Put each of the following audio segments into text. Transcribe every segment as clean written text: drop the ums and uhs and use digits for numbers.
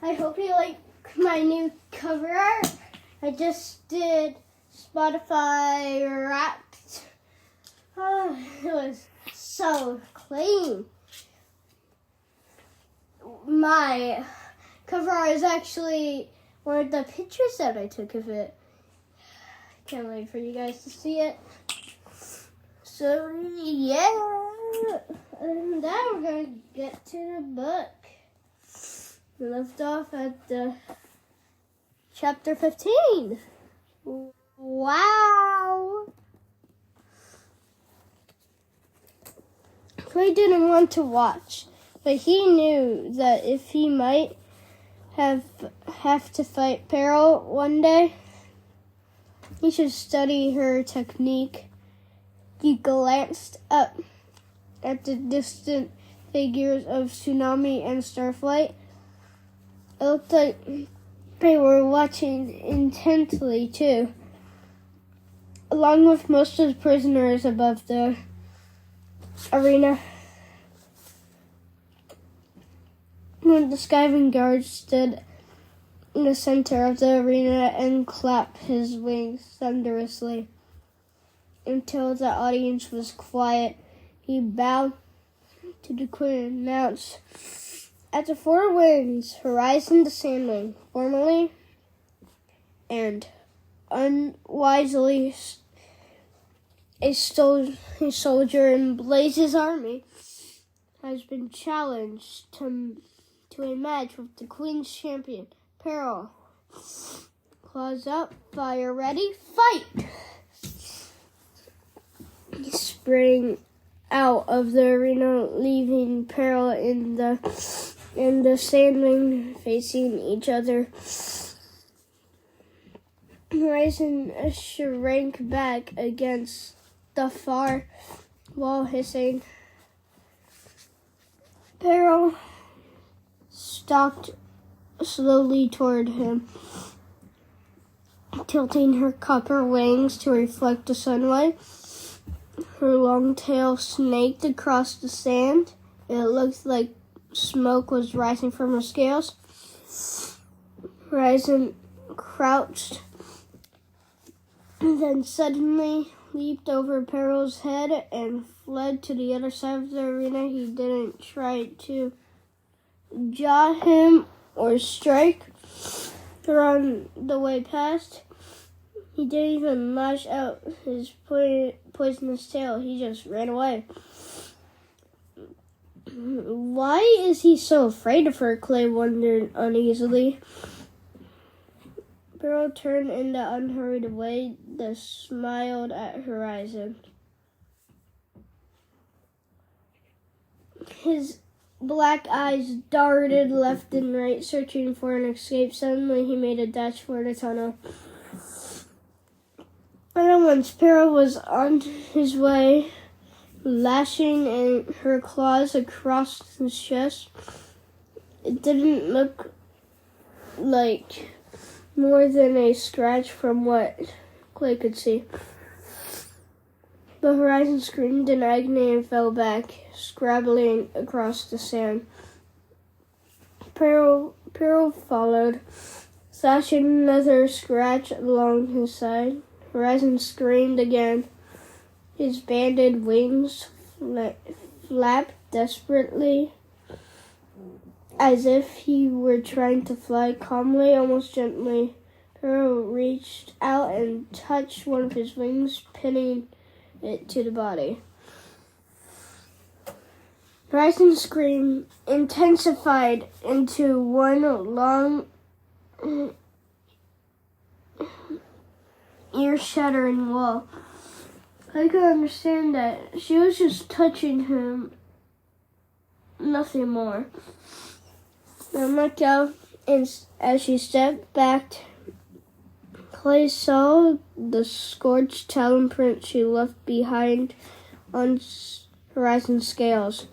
I hope you like my new cover art. I just did Spotify Wrapped. Oh, it was so clean. My cover art is actually one of the pictures that I took of it. Can't wait for you guys to see it. So, yeah. And now we're going to get to the book. We left off at the chapter 15. Wow. Clay didn't want to watch, but he knew that if he might have to fight Peril one day, he should study her technique. He glanced up at the distant figures of Tsunami and Starflight. It looked like they were watching intently, too, along with most of the prisoners above the arena. When the Skyvan guard stood in the center of the arena and clapped his wings thunderously until the audience was quiet, he bowed to the Queen and announced, "At the Four Winds, Horizon the Sandwing, formerly and unwisely a soldier in Blaze's army, has been challenged to a match with the Queen's champion, Peril. Claws up, fire ready, fight!" He sprang out of the arena, leaving Peril and the Sandwing facing each other. Horizon shrank back against the far wall, hissing. Peril stalked slowly toward him, tilting her copper wings to reflect the sunlight. Her long tail snaked across the sand. It looked like smoke was rising from her scales. Horizon crouched, and then suddenly leaped over Peril's head and fled to the other side of the arena. He didn't try to jaw him or strike her on the way past. He didn't even lash out his poisonous tail. He just ran away. Why is he so afraid of her? Clay wondered uneasily. Peril turned in the unhurried way that smiled at Horizon. His black eyes darted left and right, searching for an escape. Suddenly, he made a dash for the tunnel. And once Peril was on his way, lashing her claws across his chest. It didn't look like more than a scratch from what Clay could see. The Horizon screamed in agony and fell back, scrabbling across the sand. Peril followed, slashing another scratch along his side. Horizon screamed again. His banded wings flapped desperately, as if he were trying to fly calmly, almost gently. Peril reached out and touched one of his wings, pinning it to the body. Horizon's scream intensified into one long, ear-shattering wail. I could understand that she was just touching him, nothing more. And looked out, and as she stepped back, Clay saw the scorched talon print she left behind on Horizon's scales.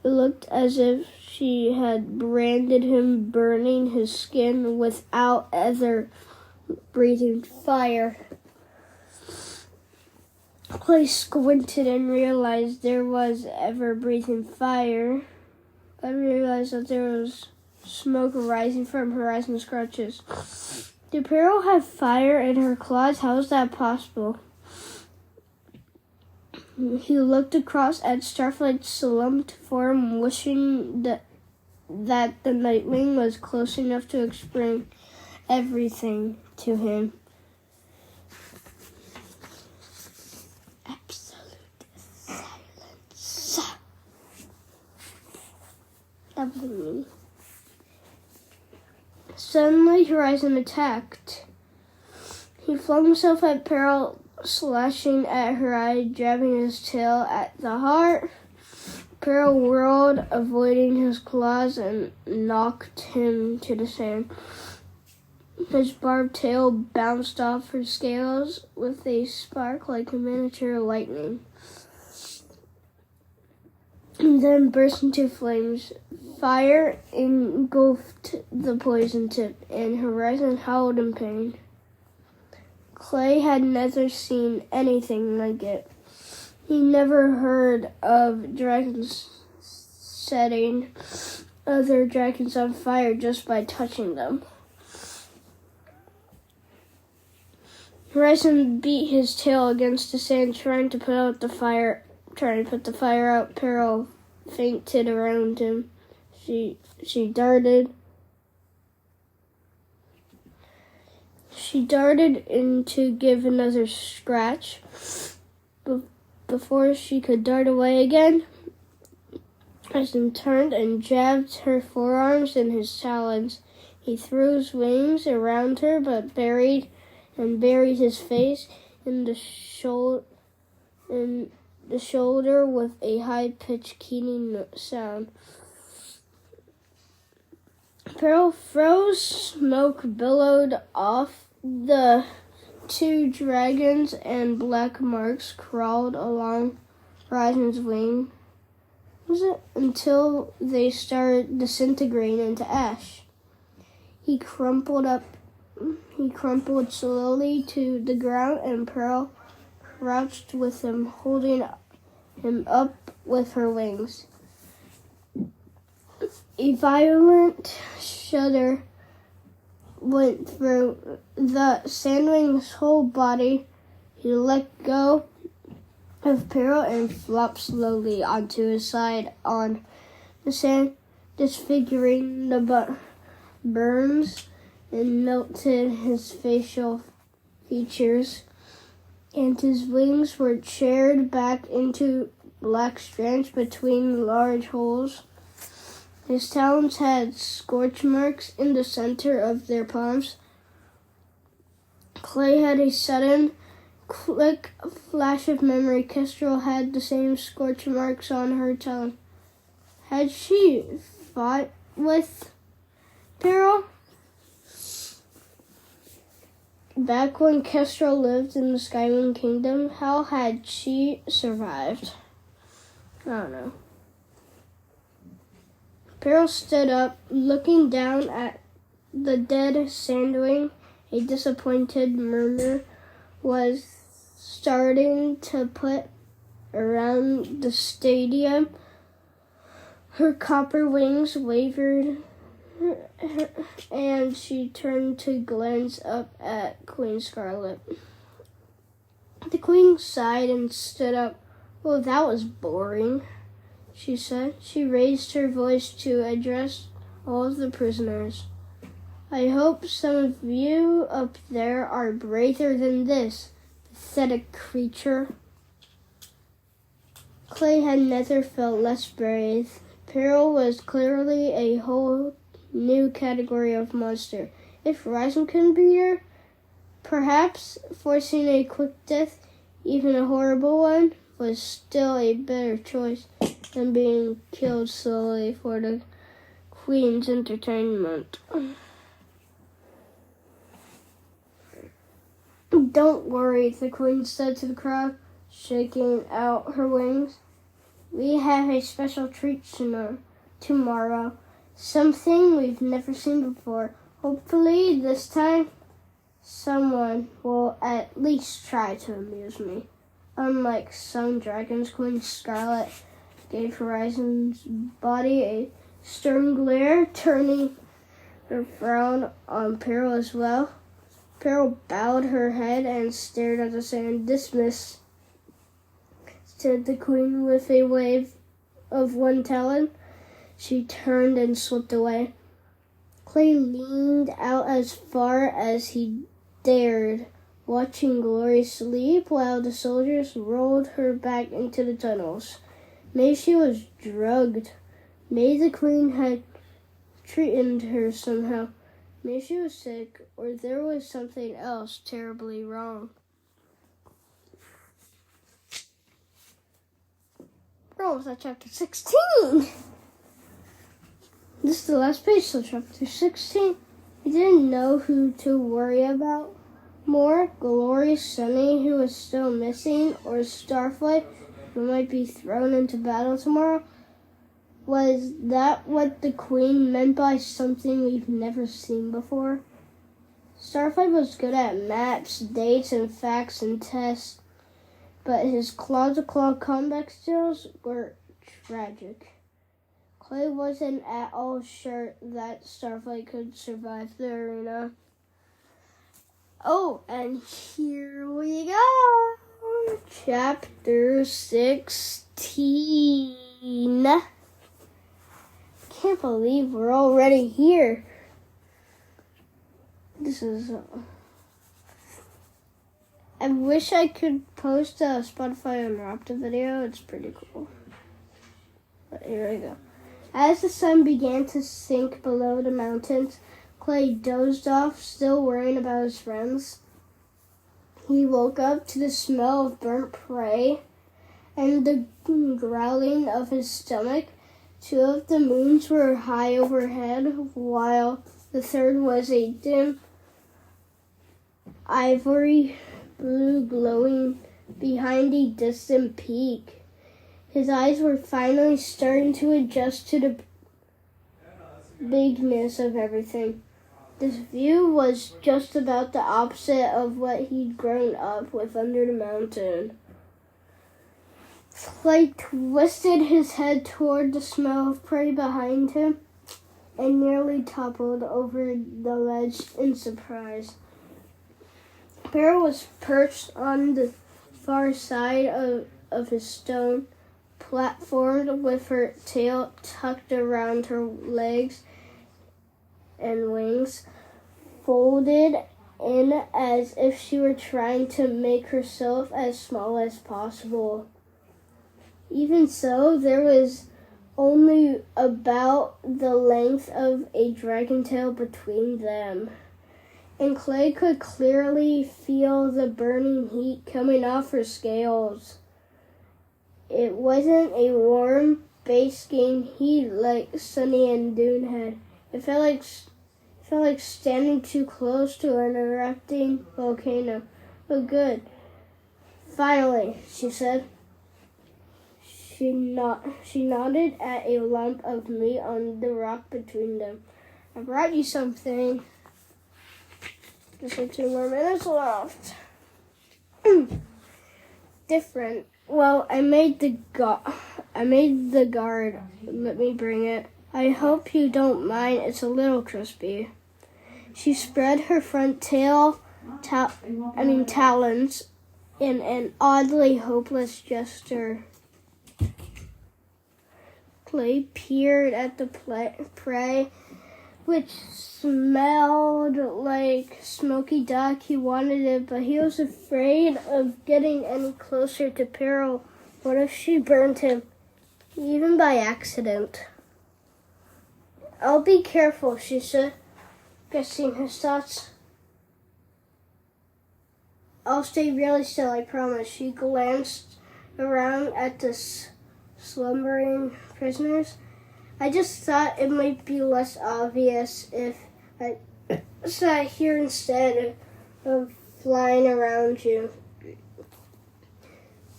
It looked as if she had branded him, burning his skin without ever breathing fire. Clay squinted and realized there was ever breathing fire. I realized that there was smoke rising from Horizon's crutches. Did Pearl have fire in her claws? How is that possible? He looked across at Starflight's slumped form, wishing that the Nightwing was close enough to explain everything to him. Absolute silence. That was me. Suddenly, Horizon attacked. He flung himself at Pearl, slashing at her eye, jabbing his tail at the heart. Pearl whirled, avoiding his claws, and knocked him to the sand. His barbed tail bounced off her scales with a spark like a miniature lightning, and then burst into flames. Fire engulfed the poison tip, and Horizon howled in pain. Clay had never seen anything like it. He never heard of dragons setting other dragons on fire just by touching them. Horizon beat his tail against the sand, trying to put the fire out. Pearl fainted around him. She darted in to give another scratch. Before she could dart away again, Horizon turned and jabbed her forearms in his talons. He threw his wings around her, but buried his face in the shoulder with a high-pitched, keening sound. Pearl froze. Smoke billowed off the two dragons, and black marks crawled along Horizon's wing. Until they started disintegrating into ash. He crumpled slowly to the ground, and Pearl crouched with him, holding him up with her wings. A violent shudder went through the Sandwing's whole body. He let go of Pearl and flopped slowly onto his side on the sand, disfiguring the burns and melted his facial features, and his wings were charred back into black strands between large holes. His talons had scorch marks in the center of their palms. Clay had a sudden quick flash of memory. Kestrel had the same scorch marks on her talon. Had she fought with Pearl? Back when Kestrel lived in the Skywing Kingdom, how had she survived? I don't know. Pearl stood up, looking down at the dead Sandwing. A disappointed murmur was starting to put around the stadium. Her copper wings wavered, and she turned to glance up at Queen Scarlet. The Queen sighed and stood up. "Well, that was boring," she said. She raised her voice to address all of the prisoners. "I hope some of you up there are braver than this pathetic creature." Clay had never felt less brave. Pearl was clearly a whole new category of monster. If Horizon couldn't beat her, perhaps forcing a quick death, even a horrible one, was still a better choice than being killed slowly for the Queen's entertainment. "Don't worry," the Queen said to the crowd, shaking out her wings. "We have a special treat tomorrow. Something we've never seen before. Hopefully this time someone will at least try to amuse me." Unlike some dragons, Queen Scarlet gave Horizon's body a stern glare, turning her frown on Peril as well. Peril bowed her head and stared at the sand. "Dismiss," said the queen with a wave of one talon. She turned and slipped away. Clay leaned out as far as he dared, watching Glory sleep while the soldiers rolled her back into the tunnels. Maybe she was drugged. Maybe the queen had treated her somehow. Maybe she was sick, or there was something else terribly wrong. We're almost at chapter 16. This is the last page, so chapter 16. He didn't know who to worry about more, Glory, Sunny, who was still missing, or Starflight, who might be thrown into battle tomorrow. Was that what the queen meant by something we've never seen before? Starflight was good at maps, dates, and facts and tests, but his claw-to-claw combat skills were tragic. Clay wasn't at all sure that Starflight could survive the arena. Oh, and here we go! Chapter 16. Can't believe we're already here. This is... I wish I could post a Spotify Unwrapped video. It's pretty cool. But here we go. As the sun began to sink below the mountains, Clay dozed off, still worrying about his friends. He woke up to the smell of burnt prey and the growling of his stomach. 2 of the moons were high overhead, while the third was a dim ivory blue glowing behind a distant peak. His eyes were finally starting to adjust to the bigness of everything. This view was just about the opposite of what he'd grown up with under the mountain. Clay twisted his head toward the smell of prey behind him and nearly toppled over the ledge in surprise. Peril was perched on the far side of his stone platform with her tail tucked around her legs and wings, folded in as if she were trying to make herself as small as possible. Even so, there was only about the length of a dragon tail between them, and Clay could clearly feel the burning heat coming off her scales. It wasn't a warm, basking heat like Sunny and Dune had. It felt like standing too close to an erupting volcano. "Oh, good. Finally," she said. She nodded at a lump of meat on the rock between them. "I brought you something." Just like 2 more minutes left. Different. Well, I made the guard. Let me bring it. I hope you don't mind. It's a little crispy. She spread her front talons in an oddly hopeless gesture. Clay peered at the prey, which smelled like smoky duck. He wanted it, but he was afraid of getting any closer to Peril. What if she burned him, even by accident? "I'll be careful," she said, guessing his thoughts. "I'll stay really still, I promise." She glanced around at the slumbering prisoners. "I just thought it might be less obvious if I sat here instead of flying around you."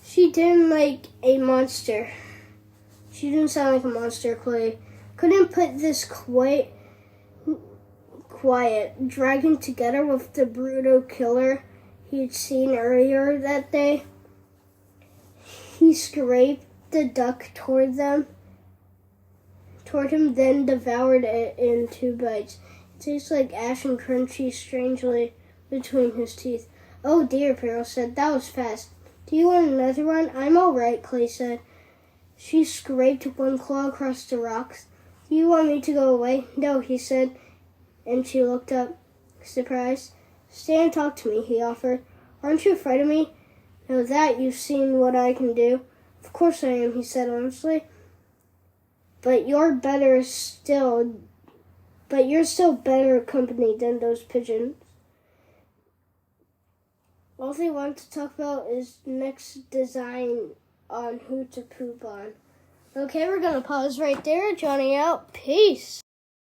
She didn't like a monster. She didn't sound like a monster, Clay. Couldn't put this quiet dragon together with the brutal killer he'd seen earlier that day. He scraped the duck toward toward him, then devoured it in 2 bites. It tastes like ash and crunchy strangely between his teeth. Oh dear, Pearl said. That was fast. Do you want another one? I'm all right, Clay said. She scraped one claw across the rocks. Do you want me to go away? No, he said, and she looked up, surprised. Stay and talk to me, he offered. Aren't you afraid of me? Now that you've seen what I can do. Of course I am, he said honestly. But you're still better company than those pigeons. All they want to talk about is next design on who to poop on. Okay, we're going to pause right there. Johnny out. Peace.